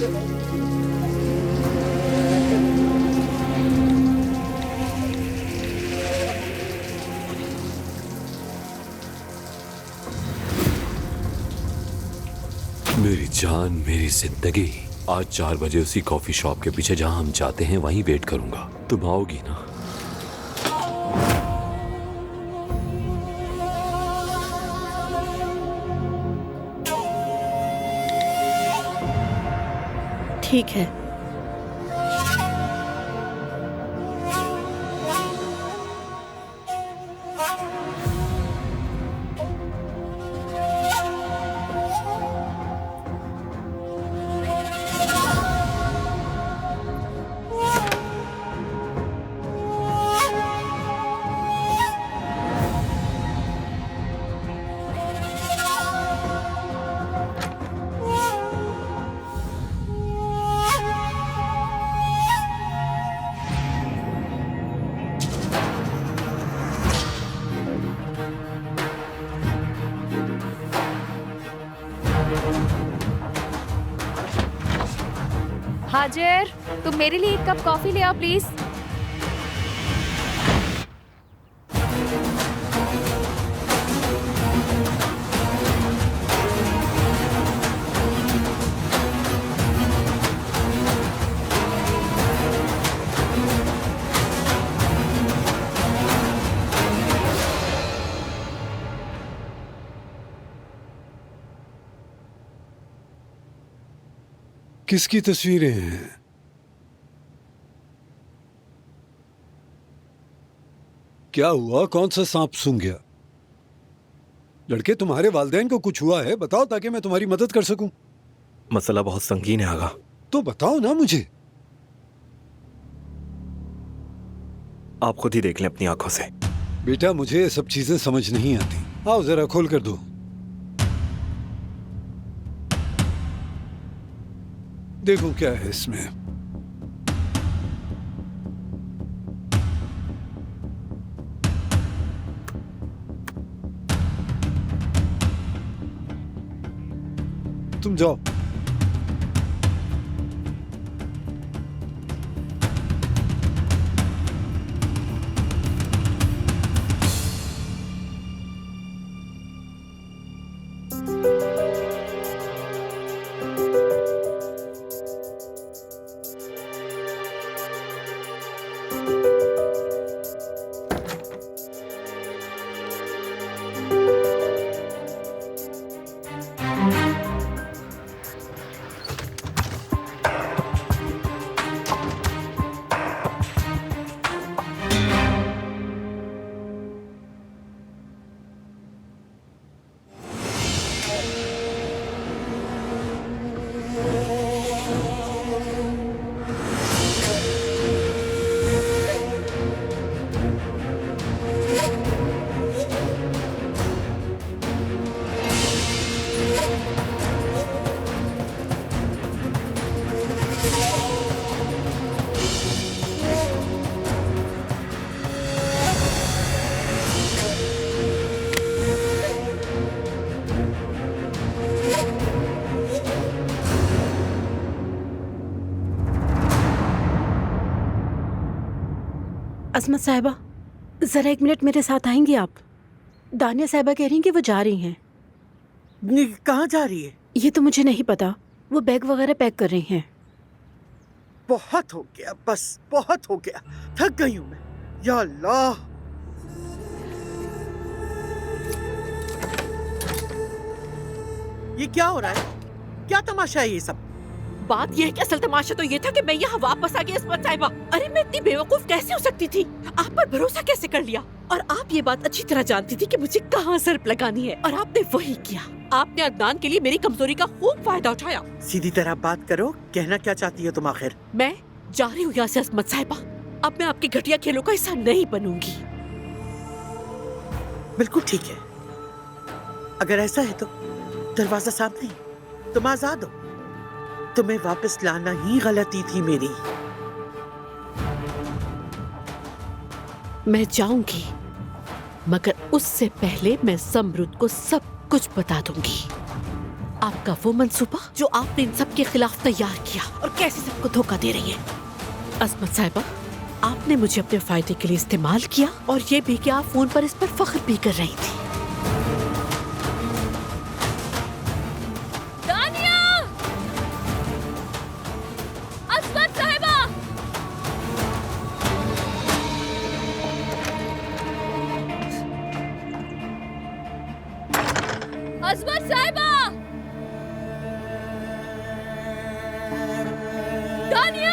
मेरी जान, मेरी जिंदगी, आज 4 बजे उसी कॉफी शॉप के पीछे जहां हम जाते हैं वहीं वेट करूंगा। तुम आओगी ना? ठीक है। हाजिर, तुम मेरे लिए 1 कप कॉफी ले आओ प्लीज। किसकी तस्वीरें हैं? क्या हुआ? कौन सा सांप सूंघ गया? लड़के, तुम्हारे वालिदैन को कुछ हुआ है? बताओ ताकि मैं तुम्हारी मदद कर सकूं। मसला बहुत संगीन है आगा। तो बताओ ना मुझे। आप खुद ही देख लें अपनी आंखों से। बेटा, मुझे ये सब चीजें समझ नहीं आती। आओ जरा खोल कर दो। देखो क्या है इसमें। तुम जाओ। अजमत साहिबा, जरा 1 मिनट मेरे साथ आएंगी आप? दानिया साहिबा कह रही हैं कि वो जा रही हैं। कहाँ जा रही है? ये तो मुझे नहीं पता। वो बैग वगैरह पैक कर रही हैं। बहुत हो गया, बस बहुत हो गया। थक गई हूँ मैं। या अल्लाह। ये क्या हो रहा है? क्या तमाशा है ये सब? बात यह है कि असल तमाशा तो ये था कि मैं यहाँ वापस आ गई अजमत साहिबा। अरे मैं इतनी बेवकूफ कैसे हो सकती थी? आप पर भरोसा कैसे कर लिया? और आप ये बात अच्छी तरह जानती थी कि मुझे कहाँ सर्फ लगानी है, और आपने वही किया। आपने अदनान के लिए मेरी कमजोरी का खूब फायदा उठाया। सीधी तरह बात करो, कहना क्या चाहती हो तुम आखिर? मैं जा रही हूँ यहाँ से अजमत साहिबा। अब मैं आपके घटिया खेलों का हिस्सा नहीं बनूंगी। बिल्कुल ठीक है। अगर ऐसा है तो दरवाजा सामने ही, तुम आजाद हो। तुम्हें वापस लाना ही गलती थी मेरी। मैं जाऊंगी, मगर उससे पहले मैं ज़मरुद को सब कुछ बता दूंगी। आपका वो मंसूबा जो आपने इन सब के खिलाफ तैयार किया और कैसे सबको धोखा दे रही है। असमत साहिबा, आपने मुझे अपने फायदे के लिए इस्तेमाल किया और ये भी कि आप फोन पर इस पर फख्र भी कर रही थी। दानिया! असमत साहिबा! असमत साहिबा! दानिया!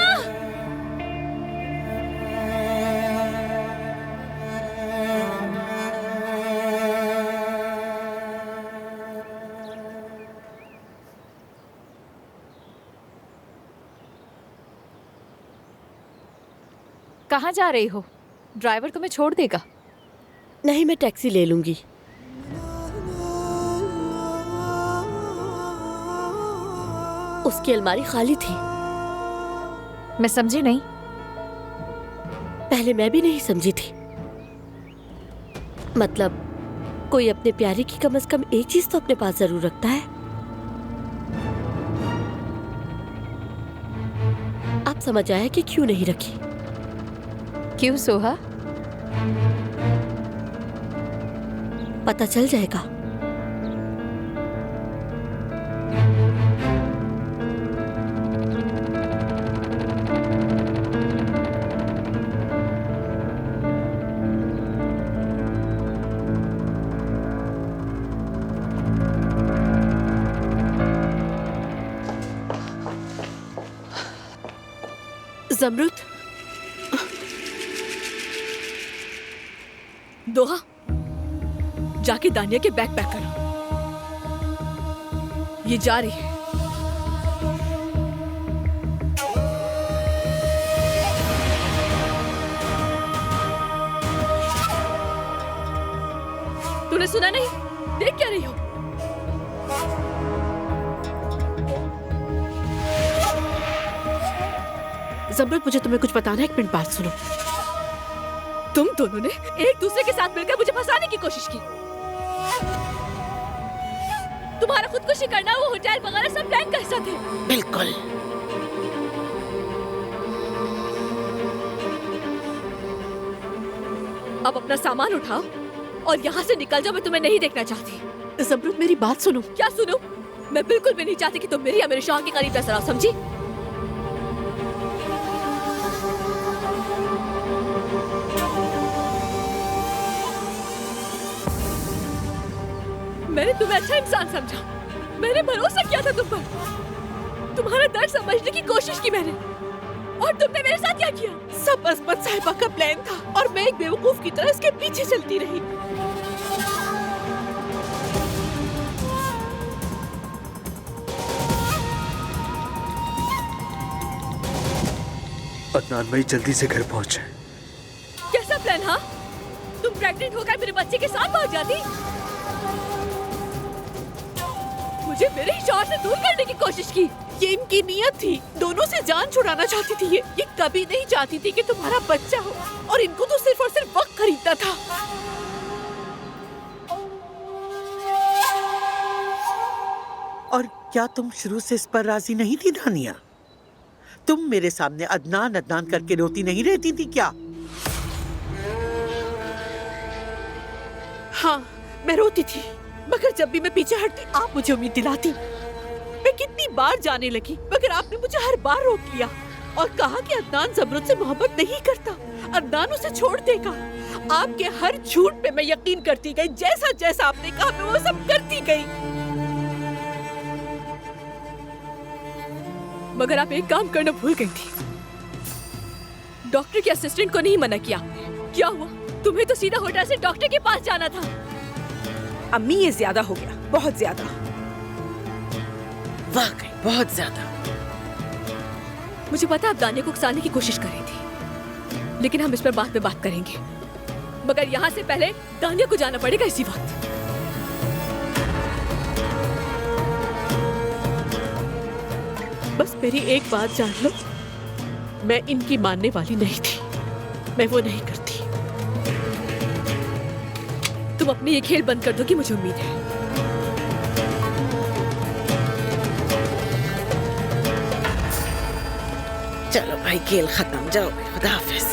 कहाँ जा रही हो? ड्राइवर तुम्हें छोड़ देगा। नहीं, मैं टैक्सी ले लूंगी। उसकी अलमारी खाली थी। मैं समझी नहीं। पहले मैं भी नहीं समझी थी। मतलब कोई अपने प्यारे की कम से कम एक चीज तो अपने पास जरूर रखता है। आप समझ आया कि क्यों नहीं रखी? क्यों सोहा? पता चल जाएगा। जमरुद, दोहा, जाके दानिया के बैग पैक करो। ये जा रही है। तूने सुना नहीं? देख क्या रही हो? जमरुद, मुझे तुम्हें कुछ बताना है। एक मिनट बात सुनो। तुम दोनों ने एक दूसरे के साथ मिलकर मुझे फंसाने की कोशिश की। तुम्हारा खुदकुशी करना, वो होटल वगैरह सब प्लान का हिस्सा थे। बिल्कुल। अब अपना सामान उठाओ और यहाँ से निकल जाओ। मैं तुम्हें नहीं देखना चाहती। जमरुद, मेरी बात सुनो। क्या सुनो? मैं बिल्कुल भी नहीं चाहती कि तुम मेरी या मेरे शौहर के करीब नजर आओ, समझी? मैंने तुम्हें अच्छा इंसान समझा। मैंने भरोसा किया था तुम पर। तुम्हारा दर्द समझने की कोशिश की मैंने, और तुमने मेरे साथ क्या किया? सब असमत साहिबा का प्लान था और मैं एक बेवकूफ की तरह इसके पीछे चलती रही। अदनान भाई जल्दी से घर पहुंचे। कैसा प्लान? हाँ, तुम प्रेग्नेंट होकर मेरे बच्चे के साथ भाग जाती, मुझे मेरे ही शौहर से दूर करने की कोशिश की। ये इनकी नीयत थी। दोनों से जान छुड़ाना चाहती थी। ये कभी नहीं चाहती थी कि तुम्हारा बच्चा हो, और इनको तो सिर्फ और सिर्फ वक्त खरीदना था। और क्या तुम शुरू से इस पर राजी नहीं थी दानिया? तुम मेरे सामने अदनान अदनान करके रोती नहीं रहती थी क्या? हाँ, मैं रोती थी, मगर जब भी मैं पीछे हटती आप मुझे उम्मीद दिलाती। मैं कितनी बार जाने लगी, मगर आपने मुझे हर बार रोक लिया और कहा कि अदनान जमरुद से मोहब्बत नहीं करता, अदनान उसे छोड़ देगा। आपके हर झूठ पे मैं यकीन करती गई। जैसा जैसा आपने कहा मैं वो सब करती गई। मगर आप एक काम करना भूल गई थी। डॉक्टर के असिस्टेंट को नहीं मना किया। क्या हुआ? तुम्हें तो सीधा होटल से डॉक्टर के पास जाना था। अम्मी, ये ज्यादा हो गया, बहुत ज्यादा। वाकई बहुत ज्यादा। मुझे पता आप दानिया को उकसाने की कोशिश कर रही थी, लेकिन हम इस पर बाद में बात करेंगे। मगर यहाँ से पहले दानिया को जाना पड़ेगा इसी वक्त। बस मेरी एक बात जान लो, मैं इनकी मानने वाली नहीं थी। मैं वो नहीं करती। तुम अपने ये खेल बंद कर दो कि मुझे उम्मीद है। चलो भाई, खेल खत्म, जाओ भाई, खुदा हाफिज।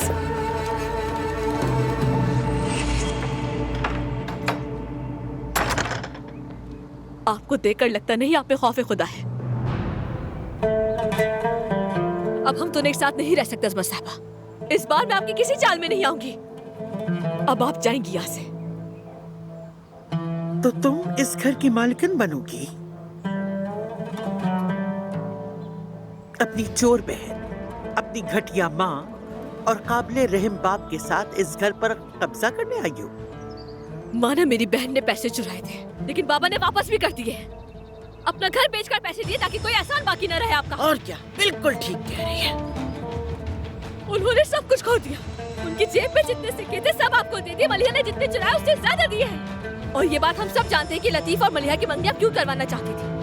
आपको देखकर लगता नहीं आप पे खौफ खुदा है। अब हम दोनों एक साथ नहीं रह सकते अजमत साहबा। इस बार मैं आपकी किसी चाल में नहीं आऊंगी। अब आप जाएंगी यहाँ से। तो तुम इस घर की मालकिन बनोगी? अपनी चोर बहन, अपनी घटिया माँ और काबिले रहम बाप के साथ इस घर पर कब्जा करने आई हो? माना मेरी बहन ने पैसे चुराए थे, लेकिन बाबा ने वापस भी कर दिए। अपना घर बेचकर पैसे दिए ताकि कोई एहसान बाकी न रहे आपका। और क्या, बिल्कुल ठीक कह रही है। उन्होंने सब कुछ खो दिया। उनकी जेब में जितने सिक्के थे सब आपको दे दिए। मलिहा ने जितने चुराए उससे ज्यादा दिए हैं। और ये बात हम सब जानते हैं कि लतीफ और मलिहा की मंगनी आप क्यों करवाना चाहती थी।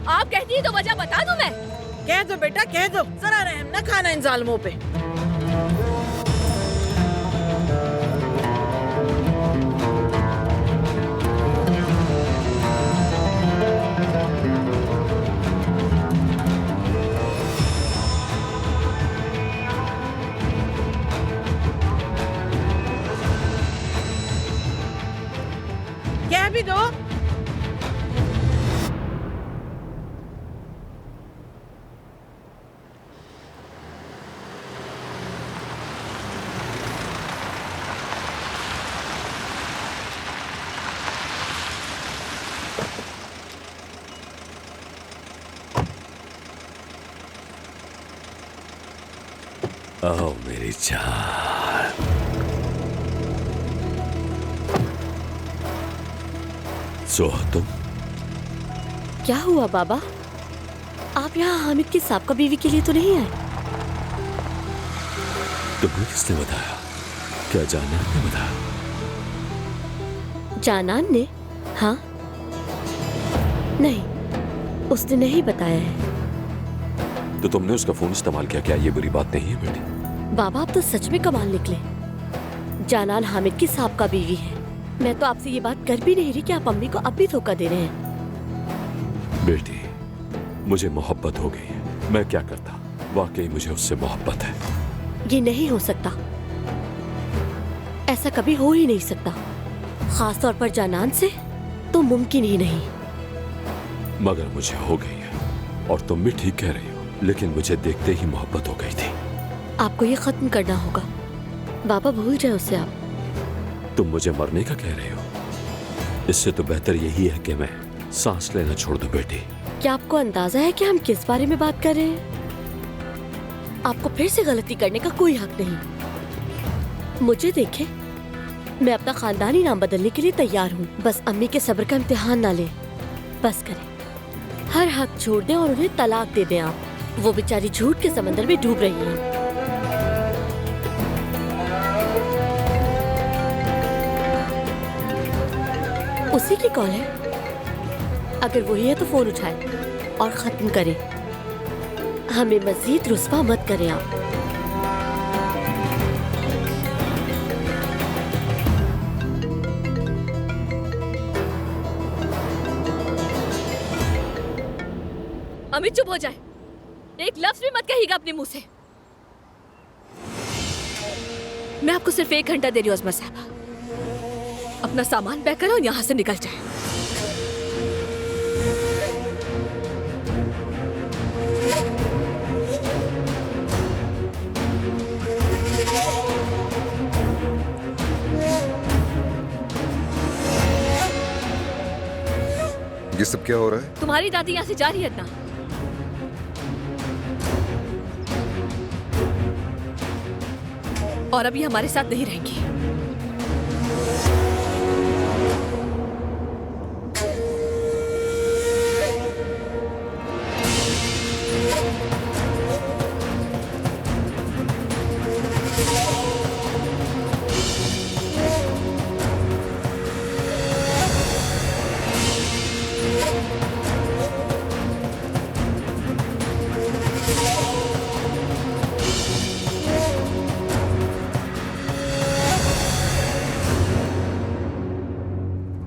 आप कहती हैं तो वजह बता दूं मैं? कह दो बेटा, कह दो, जरा रहम न खाना इन जालिमों पे। कह भी दो। आओ मेरी जान। सो तुम क्या हुआ बाबा? आप यहाँ हामिद की साबका बीवी के लिए तो नहीं आए? तुम्हें किसने बताया? क्या जानान ने बताया? जानान ने? हाँ, नहीं, उसने नहीं बताया है। तो तुमने उसका फोन इस्तेमाल किया? क्या ये बुरी बात नहीं है बेटी? बाबा आप तो सच में कमाल निकले। जानान हामिद की साबका बीवी है। मैं तो आपसे ये बात कर भी नहीं रही कि आप अम्मी को अब भी धोखा दे रहे हैं। बेटी, मुझे मोहब्बत हो गई है। मैं क्या करता? वाकई मुझे उससे मोहब्बत है। ये नहीं हो सकता, ऐसा कभी हो ही नहीं सकता। खास तौर पर जानान से तो मुमकिन ही नहीं। मगर मुझे हो गई है। और तुम भी ठीक कह रही हो, लेकिन मुझे देखते ही मोहब्बत हो गई थी। आपको ये खत्म करना होगा। बाबा भूल जाए उसे आप। तुम मुझे मरने का कह रहे हो? इससे तो बेहतर यही है कि मैं सांस लेना छोड़ दूं बेटी। क्या आपको अंदाजा है कि हम किस बारे में बात कर रहे हैं? आपको फिर से गलती करने का कोई हक नहीं। मुझे देखे, मैं अपना खानदानी नाम बदलने के लिए तैयार हूँ। बस अम्मी के सब्र का इम्तिहान ना ले। बस करें, हर हक छोड़ दें और उन्हें तलाक दे दें। आप, वो बेचारी झूठ के समंदर में डूब रही हैं। उसी की कॉल है। अगर वही है तो फोन उठाए और खत्म करें। हमें मजीद रुस्वा मत करें आप। अमित चुप हो जाए। एक लफ्ज भी मत कहिएगा अपने मुंह से। मैं आपको सिर्फ 1 घंटा दे रही हूँ अजमत साहबा। अपना सामान पैक करो और यहाँ से निकल जाए। ये सब क्या हो रहा है? तुम्हारी दादी यहाँ से जा रही है ना। और अभी हमारे साथ नहीं रहेंगी।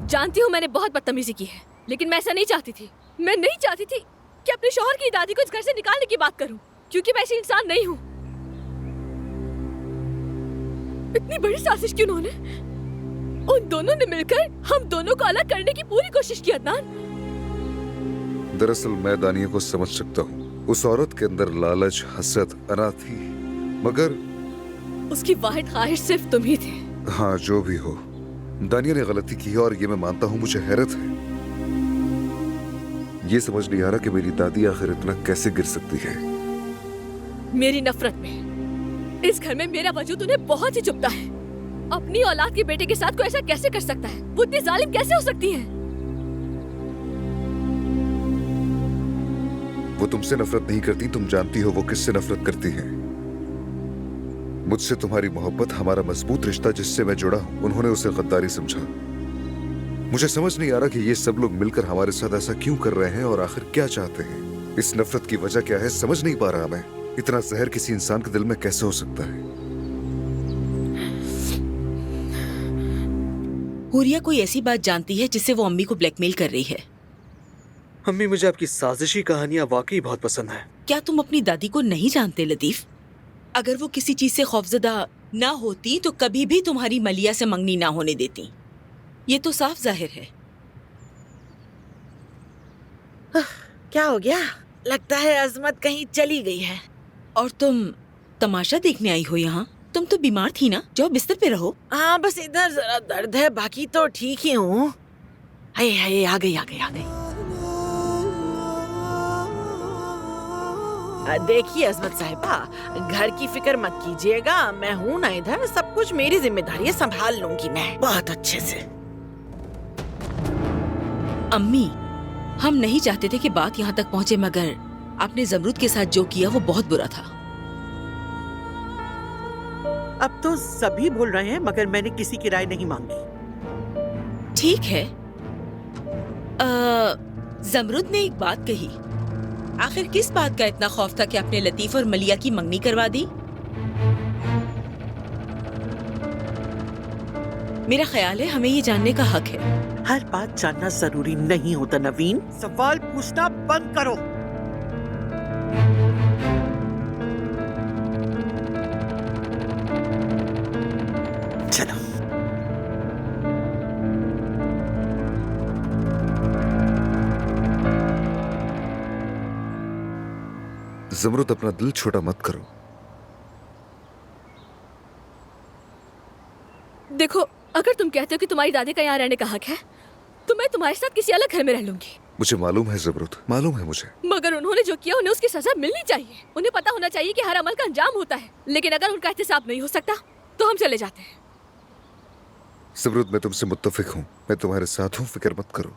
जानती हूँ मैंने बहुत बदतमीजी की है, लेकिन मैं ऐसा नहीं चाहती थी। मैं नहीं चाहती थी कि अपने शौहर की दादी को इस घर से निकालने की बात करूं, क्योंकि मैं ऐसी इंसान नहीं हूं। इतनी बड़ी साजिश क्यों उन्होंने? उन दोनों ने मिलकर हम दोनों को अलग करने की पूरी कोशिश की अदनान। दरअसल मैं दानिया को समझ सकता हूँ। उस औरत के अंदर लालच, हसद, अना थी, मगर उसकी वाहिद ख्वाहिश सिर्फ तुम ही थे। हाँ, जो भी हो, दानिया ने गलती की है और ये मैं मानता हूँ। मुझे हैरत है, ये समझ नहीं आ रहा कि मेरी दादी आखिर इतना कैसे गिर सकती है। मेरी नफरत में इस घर में मेरा वजूद उन्हें बहुत ही चुभता है। अपनी औलाद के बेटे के साथ कोई ऐसा कैसे कर सकता है? वो इतनी जालिम कैसे हो सकती है? वो तुमसे नफरत नहीं करती, तुम जानती हो वो किससे नफरत करती है। मुझसे तुम्हारी मोहब्बत, हमारा मजबूत रिश्ता जिससे मैं जुड़ा हूं, उन्होंने उसे गद्दारी समझा। मुझे समझ नहीं आ रहा कि ये सब लोग मिलकर हमारे साथ ऐसा क्यों कर रहे हैं और आखिर क्या चाहते हैं। इस नफरत की वजह क्या है समझ नहीं पा रहा मैं। इतना जहर किसी इंसान के दिल में कैसे हो सकता है? हुरिया कोई ऐसी बात जानती है जिससे वो अम्मी को ब्लैकमेल कर रही है। अम्मी, मुझे आपकी साजिशी कहानियां वाकई बहुत पसंद है। क्या तुम अपनी दादी को नहीं जानते लतीफ? अगर वो किसी चीज से खौफजदा ना होती तो कभी भी तुम्हारी मलिया से मंगनी ना होने देती। ये तो साफ जाहिर है। क्या हो गया? लगता है अजमत कहीं चली गई है। और तुम तमाशा देखने आई हो यहाँ? तुम तो बीमार थी ना, जाओ बिस्तर पे रहो। हाँ, बस इधर जरा दर्द है, बाकी तो ठीक ही हूँ। हाय हाय, आ गई आ गई आ गई। देखिए अजमत साहिबा, घर की फिक्र मत कीजिएगा, मैं हूँ ना इधर। सब कुछ मेरी जिम्मेदारी है, संभाल लूंगी मैं बहुत अच्छे से। अम्मी, हम नहीं चाहते थे कि बात यहाँ तक पहुँचे, मगर आपने जमरूद के साथ जो किया वो बहुत बुरा था। अब तो सभी भूल रहे हैं, मगर मैंने किसी की राय नहीं मांगी। ठीक है। जमरूद ने एक बात कही। आखिर किस बात का इतना खौफ था कि आपने लतीफ और मलिया की मंगनी करवा दी? मेरा ख्याल है हमें ये जानने का हक है। हर बात जानना जरूरी नहीं होता नवीन। सवाल पूछना बंद करो। चलो। जमरुद, अपना दिल छोटा मत करो। देखो, अगर तुम कहते हो कि तुम्हारी दादी का यहाँ रहने का हक है, तो मैं तुम्हारे साथ किसी अलग घर में रह लूंगी। मुझे मालूम है जमरुद, मालूम है मुझे। मगर उन्होंने जो किया उन्हें उसकी सजा मिलनी चाहिए। उन्हें पता होना चाहिए कि हर अमल का अंजाम होता है। लेकिन अगर उनका एहतसाब नहीं हो सकता तो हम चले जाते हैं। जमरुद, मैं तुमसे मुत्तफिक हूँ, मैं तुम्हारे साथ हूँ, फिक्र मत करो।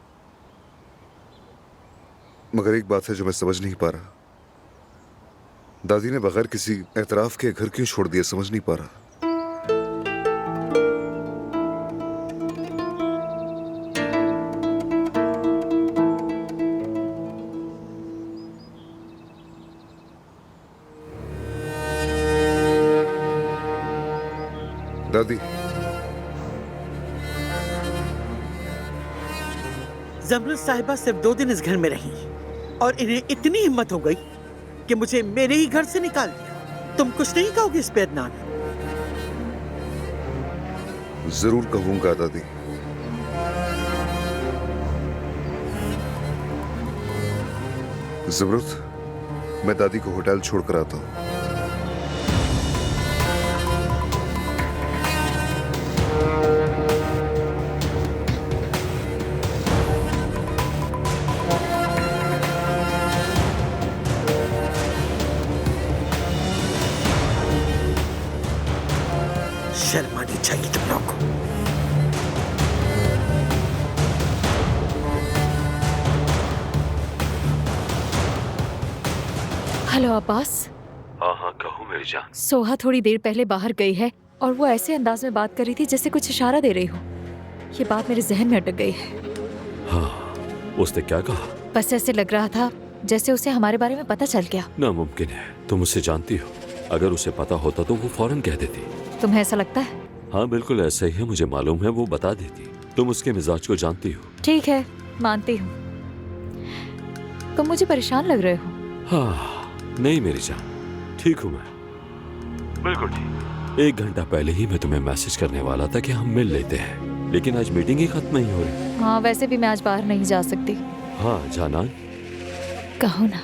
मगर एक बात है जो मैं समझ नहीं पा रहा। दादी ने बगैर किसी एतराफ के घर क्यों छोड़ दिया, समझ नहीं पा रहा। दादी, जमरुद साहिबा सिर्फ 2 दिन इस घर में रही और इन्हें इतनी हिम्मत हो गई कि मुझे मेरे ही घर से निकाल दिया। तुम कुछ नहीं कहोगे इस पे अदनान? जरूर कहूंगा दादी। जमरुद, मैं दादी को होटल छोड़कर आता हूँ। शर्म आनी चाहिए तुम लोगों को। हेलो अब्बास। हाँ हाँ, कहो मेरी जान। सोहा थोड़ी देर पहले बाहर गई है और वो ऐसे अंदाज में बात कर रही थी जैसे कुछ इशारा दे रही हो। ये बात मेरे जहन में अटक गई है। हाँ, उसने क्या कहा? बस ऐसे लग रहा था जैसे उसे हमारे बारे में पता चल गया। नामुमकिन है, तुम उससे जानती हो। अगर उसे पता होता तो वो फौरन कह देती। तुम्हें ऐसा लगता है? हाँ बिल्कुल ऐसा ही है, मुझे मालूम है, वो बता देती। तुम उसके मिजाज को जानती हो। ठीक है, मानती हूँ। तुम मुझे परेशान लग रहे हो। हाँ नहीं मेरी जान, ठीक हूँ मैं, बिल्कुल ठीक। 1 घंटा पहले ही मैं तुम्हें मैसेज करने वाला था कि हम मिल लेते हैं, लेकिन आज मीटिंग ही खत्म नहीं हो रही। हाँ वैसे भी मैं आज बाहर नहीं जा सकती। हाँ जाना, कहो ना।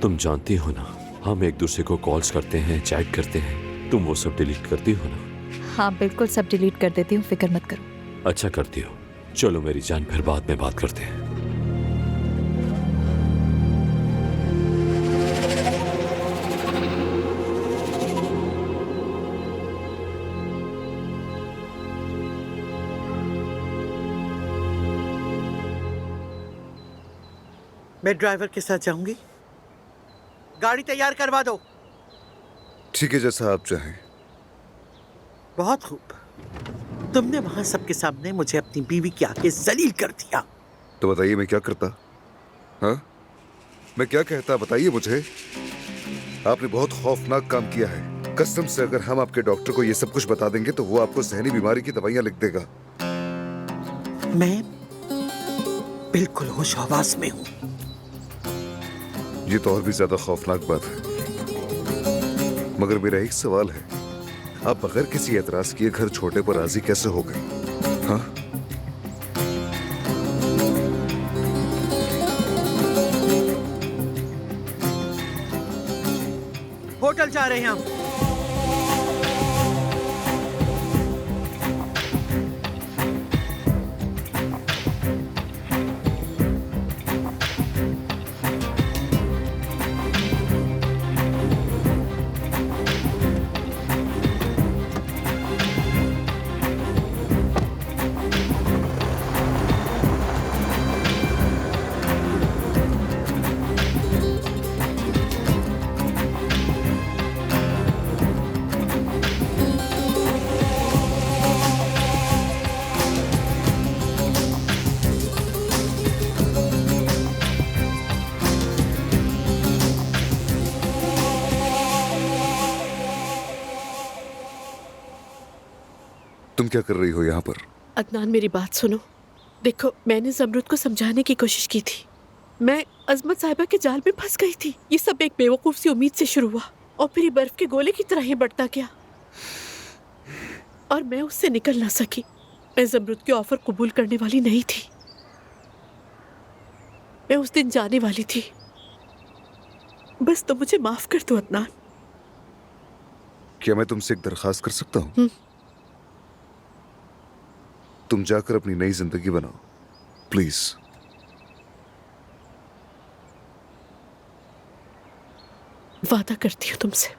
तुम जानती हो ना, हम एक दूसरे को कॉल्स करते हैं, चैट करते हैं, तुम वो सब डिलीट करती हो ना? हाँ बिल्कुल सब डिलीट कर देती हूँ, फिक्र मत करो। अच्छा करती हो। चलो मेरी जान, फिर बाद में बात करते हैं। मैं ड्राइवर के साथ जाऊंगी। गाड़ी तैयार करवा दो। ठीक है, जैसा आप चाहें। बहुत खूब। तुमने वहां सबके सामने मुझे अपनी बीवी की आगे जलील कर दिया। तो बताइए मैं क्या करता? हाँ, मैं क्या कहता बताइए मुझे। आपने बहुत खौफनाक काम किया है। कसम से अगर हम आपके डॉक्टर को ये सब कुछ बता देंगे तो वो आपको ज़हनी बीमारी की दवाइयां लिख देगा। मैं बिल्कुल होश हवास में हूँ। ये तो और भी ज्यादा खौफनाक बात है। मगर मेरा एक सवाल है, आप बगैर किसी एतराज किए घर छोड़ने पर राजी कैसे हो गए? हाँ? होटल जा रहे हैं हम। तुम क्या कर रही हो यहाँ पर? अदनान मेरी बात सुनो। देखो मैंने जमरुद को समझाने की कोशिश की थी। मैं अजमत साहिबा के जाल में फंस गई थी। ये सब एक बेवकूफ सी उम्मीद से शुरू हुआ और फिर ये बर्फ के गोले की तरह ही बढ़ता गया और मैं उससे निकल ना सकी। मैं जमरुद के ऑफर कबूल करने वाली नहीं थी। मैं उस दिन जाने वाली थी। बस तो मुझे माफ कर दो अदनान। क्या मैं तुमसे एक दरखास्त कर सकता हूँ? तुम जाकर अपनी नई जिंदगी बनाओ, प्लीज। वादा करती हूँ तुमसे।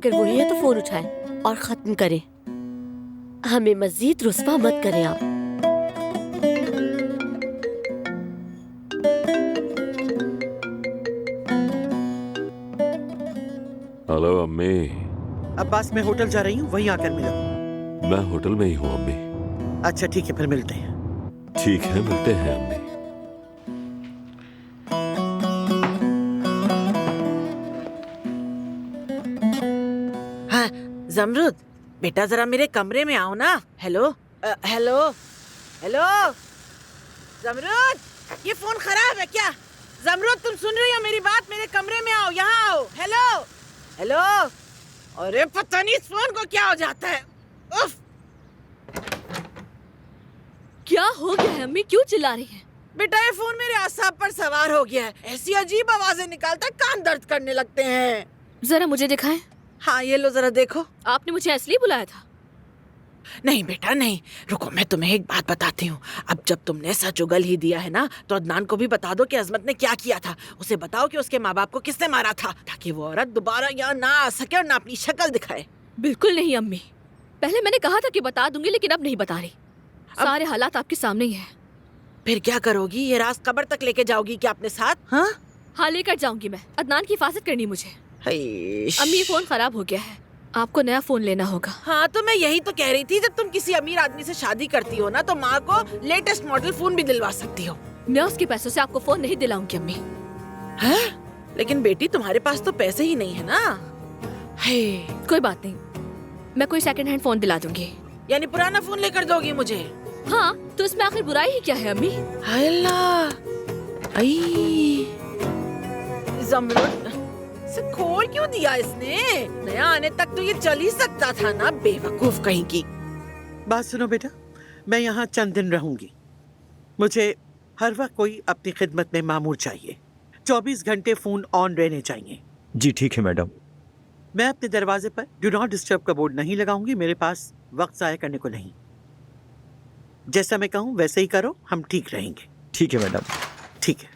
अगर वही है तो फोन उठाएं और खत्म करें। हमें मजीद रुस्वा मत करें आप। हेलो अम्मी। अब्बास, मैं होटल जा रही हूँ, वहीं आकर मिलो। मैं होटल में ही हूँ अम्मी। अच्छा ठीक है, फिर मिलते हैं। ठीक है, मिलते हैं अम्मी। हाँ जमरुद, बेटा जरा मेरे कमरे में आओ ना। हेलो हेलो हेलो जमरुद, ये फोन खराब है क्या? जमरुद, तुम सुन रही हो मेरी बात? मेरे कमरे में आओ, यहाँ आओ। Hello hello. अरे पता नहीं इस फोन को क्या हो जाता है। उफ। क्या हो गया है अम्मी, क्यों चिल्ला रही है? बेटा ये फोन मेरे आसाब पर सवार हो गया है। ऐसी अजीब आवाजें निकालता है, कान दर्द करने लगते हैं। जरा मुझे दिखाएं। हाँ ये लो, जरा देखो। आपने मुझे इसलिए बुलाया था? नहीं बेटा नहीं, रुको मैं तुम्हें एक बात बताती हूँ। अब जब तुमने सच उगल ही दिया है ना, तो अदनान को भी बता दो कि अजमत ने क्या किया था। उसे बताओ कि उसके माँ बाप को किसने मारा था, ताकि वो औरत दोबारा यहाँ ना आ सके और ना अपनी शक्ल दिखाए। बिल्कुल नहीं अम्मी, पहले मैंने कहा था कि बता दूंगी, लेकिन अब नहीं बता रही। सारे हालात आपके सामने ही है। फिर क्या करोगी? ये राज कब्र तक लेके जाओगी क्या अपने साथ? हाँ हाँ, लेकर जाऊंगी मैं। अदनान की हिफाजत करनी मुझे। अम्मी फोन खराब हो गया है, आपको नया फोन लेना होगा। हाँ तो मैं यही तो कह रही थी, जब तुम किसी अमीर आदमी से शादी करती हो ना, तो माँ को लेटेस्ट मॉडल फोन भी दिलवा सकती हो। मैं उसके पैसों से आपको फोन नहीं दिलाऊंगी अम्मी। हैं? लेकिन बेटी तुम्हारे पास तो पैसे ही नहीं है ना। कोई बात नहीं, मैं कोई सेकंड हैंड फोन दिला दूंगी। यानी पुराना फोन लेकर दोगी मुझे? हाँ, तो इसमें आखिर बुराई ही क्या है अम्मी? हाय अल्लाह, जमरुद से खोल क्यों दिया इसने? नया आने तक तो ये चल ही सकता था ना, बेवकूफ कहीं की। बात सुनो बेटा, मैं यहाँ चंद दिन रहूंगी। मुझे हर वक्त कोई अपनी खिदमत में मामूर चाहिए। 24 घंटे फोन ऑन रहने चाहिए। जी ठीक है मैडम। मैं अपने दरवाजे पर डू नॉट डिस्टर्ब का बोर्ड नहीं लगाऊंगी। मेरे पास वक्त जाया करने को नहीं। जैसा मैं कहूँ वैसे ही करो, हम ठीक रहेंगे। ठीक है मैडम। ठीक है,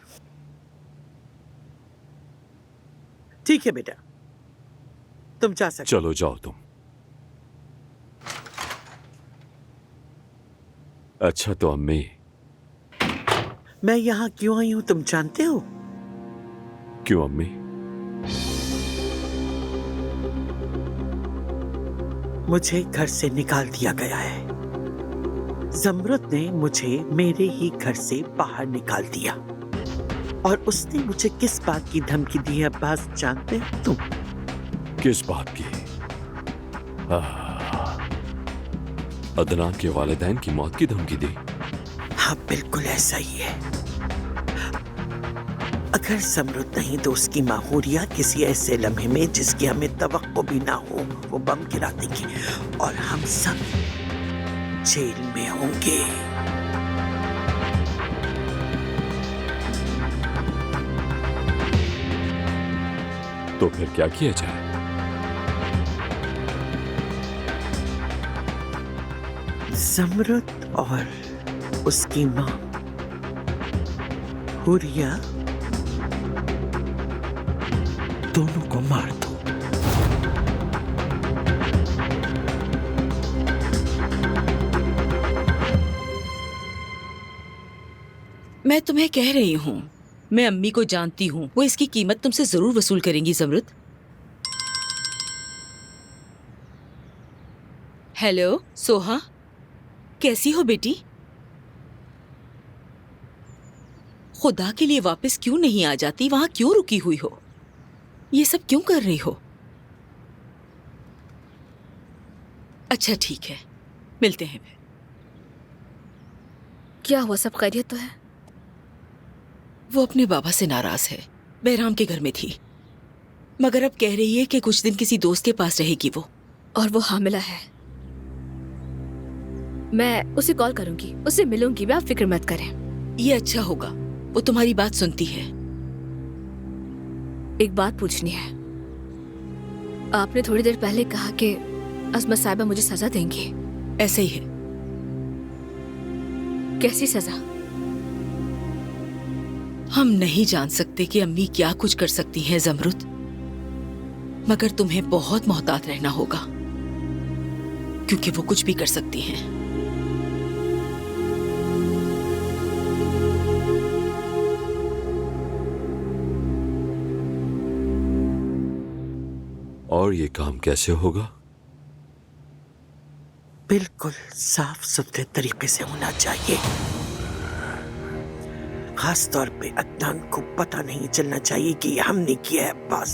ठीक है बेटा, तुम जा सकते। चलो जाओ तुम। अच्छा तो अम्मी, मैं यहाँ क्यों आई हूँ तुम जानते हो? क्यों अम्मी? मुझे घर से निकाल दिया गया है। जमरुद ने मुझे मेरे ही घर से बाहर निकाल दिया। और उसने मुझे किस बात की धमकी दी है अब्बास, जानते हो तुम? किस बात की? अदनान के वालिदैन की मौत की धमकी दी? हाँ बिल्कुल ऐसा ही है। अगर जमरुद नहीं तो उसकी माँ हुरिया किसी ऐसे लम्हे में जिसकी हमें तवक्को भी ना हो, वो बम गिरा देगी और हम सब जेल में होंगे। तो फिर क्या किया जाए? जमरुद और उसकी माँ हुरिया दोनों को मार दो। मैं तुम्हें कह रही हूँ, मैं अम्मी को जानती हूँ, वो इसकी कीमत तुमसे जरूर वसूल करेंगी जमरुद। हेलो सोहा, कैसी हो बेटी? खुदा के लिए वापस क्यों नहीं आ जाती? वहां क्यों रुकी हुई हो? ये सब क्यों कर रही हो? अच्छा ठीक है, मिलते हैं फिर। क्या हुआ, सब खैरियत तो है? वो अपने बाबा से नाराज है। बहराम के घर में थी, मगर अब कह रही है कि कुछ दिन किसी दोस्त के पास रहेगी वो। और वो हामिला है। मैं उसे कॉल करूंगी, उससे मिलूंगी मैं, आप फिक्र मत करें। ये अच्छा होगा, वो तुम्हारी बात सुनती है। एक बात पूछनी है। आपने थोड़ी देर पहले कहा कि अजमत साहिबा मुझे सजा देंगी। ऐसे ही है। कैसी सजा? हम नहीं जान सकते कि अम्मी क्या कुछ कर सकती हैं जमरुद। मगर तुम्हें बहुत मोहतात रहना होगा, क्योंकि वो कुछ भी कर सकती हैं। और ये काम कैसे होगा? बिल्कुल साफ सुथरे तरीके से होना चाहिए। खास तौर पे अदनान को पता नहीं चलना चाहिए कि ये हमने किया है। बस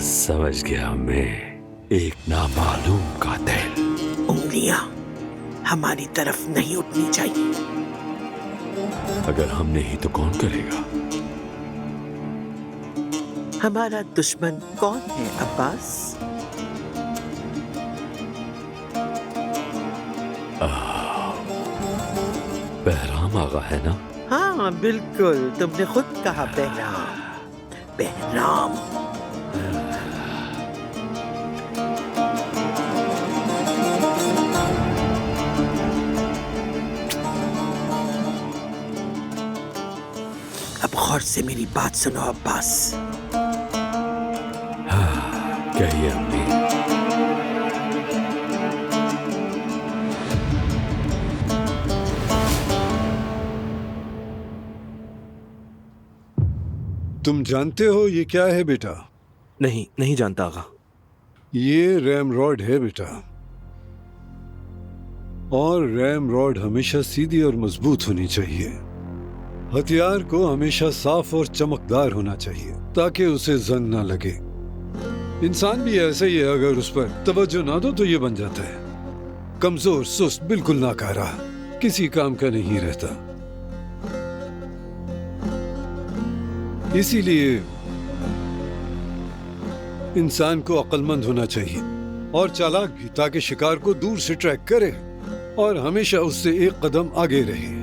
समझ गया मैं, एक नामालूम कातिल। उंगलियां हमारी तरफ नहीं उठनी चाहिए। अगर हम नहीं तो कौन करेगा? हमारा दुश्मन कौन है अब्बास? बहराम आगा है ना? हाँ बिल्कुल, तुमने खुद कहा बहराम। बहराम अब गौर से मेरी बात सुनो अब्बास। कहिए अम्मी। तुम जानते हो ये क्या है बेटा? नहीं, नहीं जानता आगा। ये रैम रॉड है बेटा, और रैम रॉड हमेशा सीधी और मजबूत होनी चाहिए। हथियार को हमेशा साफ और चमकदार होना चाहिए ताकि उसे जंग ना लगे। इंसान भी ऐसा ही है, अगर उस पर तवज्जो ना दो तो ये बन जाता है कमजोर, सुस्त, बिल्कुल नाकारा, किसी काम का नहीं रहता। इसीलिए इंसान को अक्लमंद होना चाहिए और चालाक भी, ताकि शिकार को दूर से ट्रैक करे और हमेशा उससे एक कदम आगे रहे।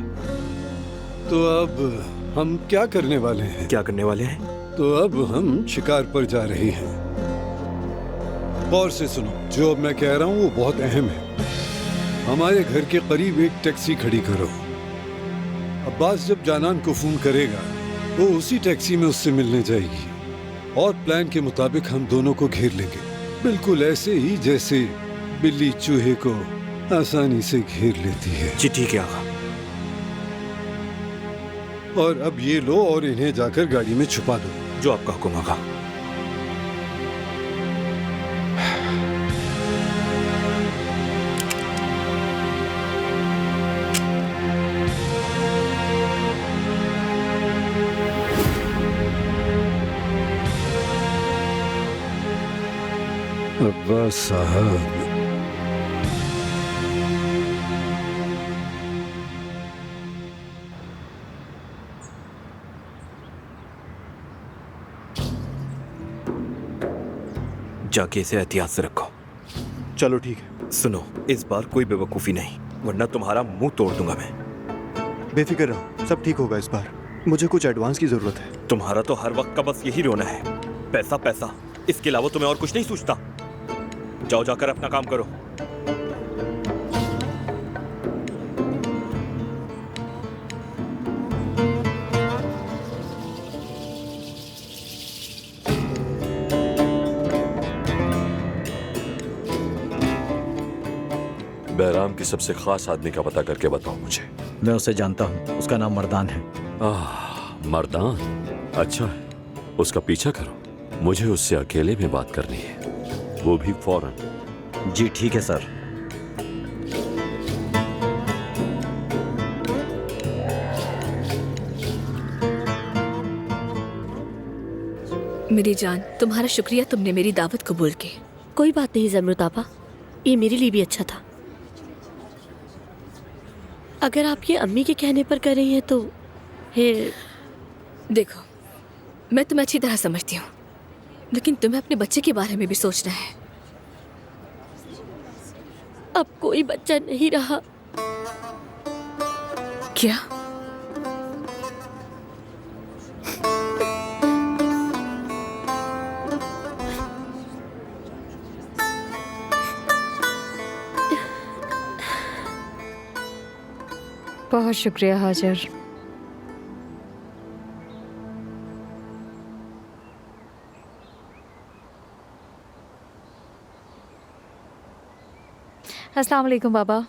तो अब हम क्या करने वाले हैं? क्या करने वाले हैं? तो अब हम शिकार पर जा रहे हैं। गौर से सुनो, जो अब मैं कह रहा हूँ वो बहुत अहम है। हमारे घर के करीब एक टैक्सी खड़ी करो। अब्बास जब जानान को फोन करेगा वो उसी टैक्सी में उससे मिलने जाएगी, और प्लान के मुताबिक हम दोनों को घेर लेंगे, बिल्कुल ऐसे ही जैसे बिल्ली चूहे को आसानी से घेर लेती है। जी ठीक है आगा। और अब ये लो और इन्हें जाकर गाड़ी में छुपा दो। जो आपका हुक्म आगा। अब्बास साहब, जाके इसे एहतियात से रखो। चलो ठीक है। सुनो, इस बार कोई बेवकूफ़ी नहीं, वरना तुम्हारा मुंह तोड़ दूंगा मैं। बेफिक्र रहो, सब ठीक होगा इस बार। मुझे कुछ एडवांस की जरूरत है। तुम्हारा तो हर वक्त का बस यही रोना है, पैसा पैसा, इसके अलावा तुम्हें और कुछ नहीं सूझता। जाओ जाकर अपना काम करो। बहराम की सबसे खास आदमी का पता करके बताओ मुझे। मैं उसे जानता हूँ, उसका नाम मर्दान है। मर्दान? अच्छा है, उसका पीछा करो, मुझे उससे अकेले में बात करनी है, वो भी फौरन। जी ठीक है सर। मेरी जान, तुम्हारा शुक्रिया, तुमने मेरी दावत कबूल की। कोई बात नहीं ज़मरुद आपा, ये मेरे लिए भी अच्छा था। अगर आप ये अम्मी के कहने पर कर रही हैं तो फिर देखो, मैं तुम्हें अच्छी तरह समझती हूँ, लेकिन तुम्हें अपने बच्चे के बारे में भी सोचना है। अब कोई बच्चा नहीं रहा। क्या? बहुत शुक्रिया हाजर। अस्सलाम वालेकुम बाबा।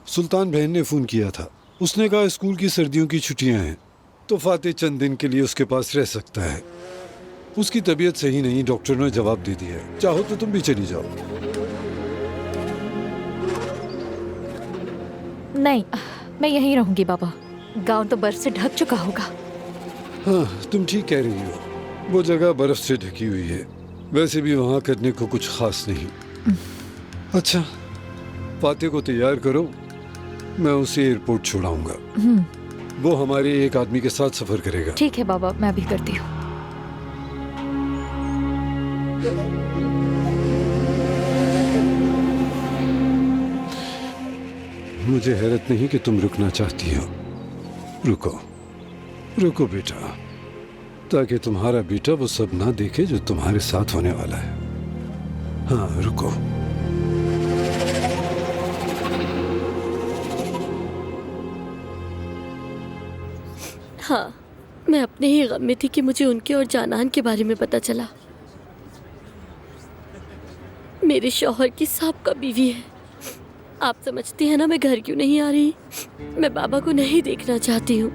सुल्तान बहन ने फोन किया था। उसने कहा स्कूल की सर्दियों की छुट्टियां हैं तो फाते चंद दिन के लिए उसके पास रह सकता है। उसकी तबीयत सही नहीं, डॉक्टर ने जवाब दे दिया है। चाहो तो तुम भी चली जाओ। नहीं, मैं यहीं रहूंगी बाबा। गांव तो बर्फ से ढक चुका होगा। हाँ, तुम ठीक कह रही हो। वो जगह बर्फ से ढकी हुई है। वैसे भी वहाँ करने को कुछ खास नहीं। अच्छा, फाते को तैयार करो, मैं उसे एयरपोर्ट छोड़ाऊंगा। वो हमारे एक आदमी के साथ सफर करेगा। ठीक है बाबा, मैं भी करती हूँ। मुझे हैरत नहीं कि तुम रुकना चाहती हो। रुको रुको बेटा, ताकि तुम्हारा बेटा वो सब ना देखे जो तुम्हारे साथ होने वाला है। हाँ, रुको। हाँ, मैं अपने ही गम में थी कि मुझे उनके और जानान के बारे में पता चला। मेरे शौहर की साहब बीवी है। आप समझती हैं ना मैं घर क्यों नहीं आ रही? मैं बाबा को नहीं देखना चाहती हूँ।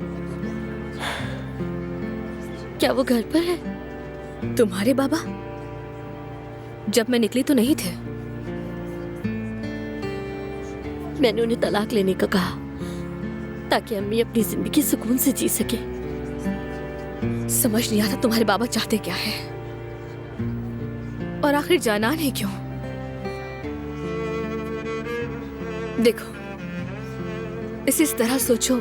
क्या वो घर पर है? तुम्हारे बाबा जब मैं निकली तो नहीं थे। मैंने उन्हें तलाक लेने का कहा ताकि अम्मी अपनी जिंदगी सुकून से जी सके। समझ नहीं आता तुम्हारे बाबा चाहते क्या है, और आखिर जानान है क्यों? देखो, इस तरह सोचो,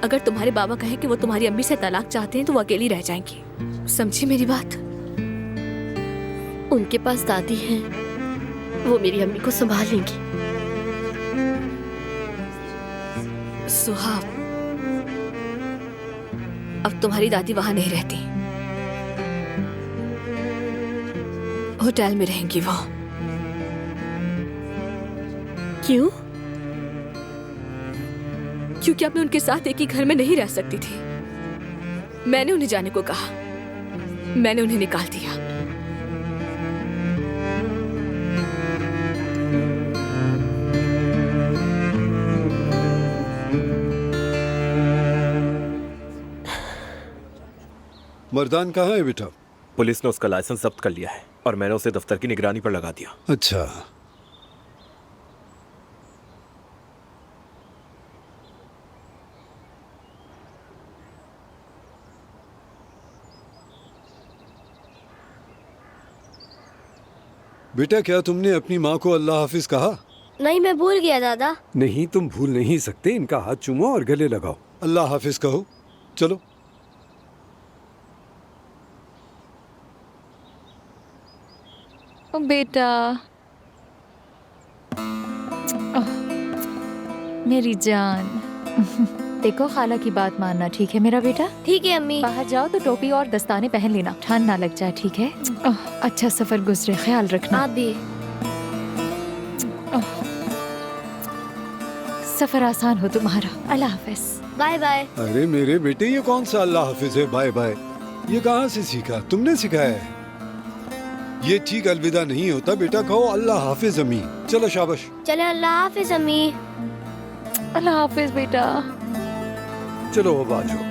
अगर तुम्हारे बाबा कहें कि वो तुम्हारी अम्मी से तलाक चाहते हैं तो वो अकेली रह जाएंगी। समझी मेरी बात? उनके पास दादी हैं, वो मेरी अम्मी को संभाल लेंगी। सुहाग, अब तुम्हारी दादी वहां नहीं रहती, होटल में रहेंगी वो। क्यों? क्योंकि अब मैं उनके साथ एक ही घर में नहीं रह सकती थी। मैंने उन्हें जाने को कहा, मैंने उन्हें निकाल दिया। मर्दान कहाँ है बेटा? पुलिस ने उसका लाइसेंस जब्त कर लिया है और मैंने उसे दफ्तर की निगरानी पर लगा दिया। अच्छा, बेटा क्या तुमने अपनी माँ को अल्लाह हाफिज कहा? नहीं, मैं भूल गया दादा। नहीं, तुम भूल नहीं सकते। इनका हाथ चूमो और गले लगाओ। अल्लाह हाफिज कहो। चलो। ओ बेटा, मेरी जान। देखो, खाला की बात मानना, ठीक है मेरा बेटा? ठीक है अम्मी। बाहर जाओ तो टोपी और दस्ताने पहन लेना, ठंड ना लग जाए, ठीक है? अच्छा सफर गुजरे, ख्याल रखना। आप भी। सफर आसान हो तुम्हारा। अल्लाह हाफिज। Bye bye. अरे मेरे बेटे, ये कौन सा अल्लाह हाफिज है बाय बाय? ये कहाँ से सीखा? तुमने सिखाया है? ये ठीक अलविदा नहीं होता बेटा, कहो अल्लाह हाफिज अम्मी। चलो शाबाश। चले, अल्लाह हाफिज अम्मी। अल्लाह हाफिज बेटा। चलो अब आ जाओ।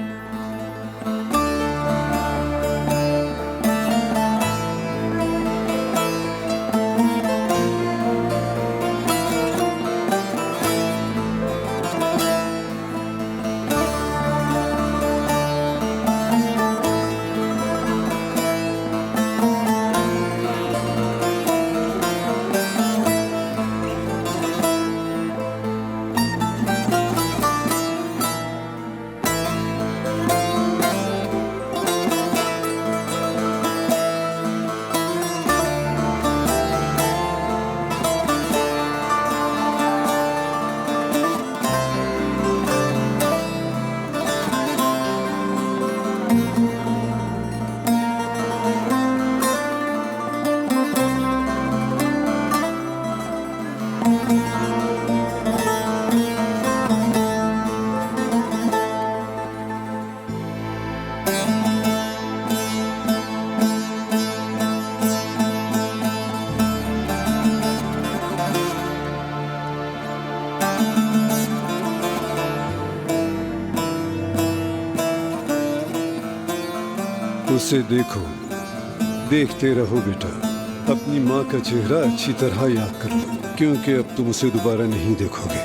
उसे देखो, देखते रहो बेटा। अपनी माँ का चेहरा अच्छी तरह याद कर लो, क्योंकि अब तुम उसे दोबारा नहीं देखोगे।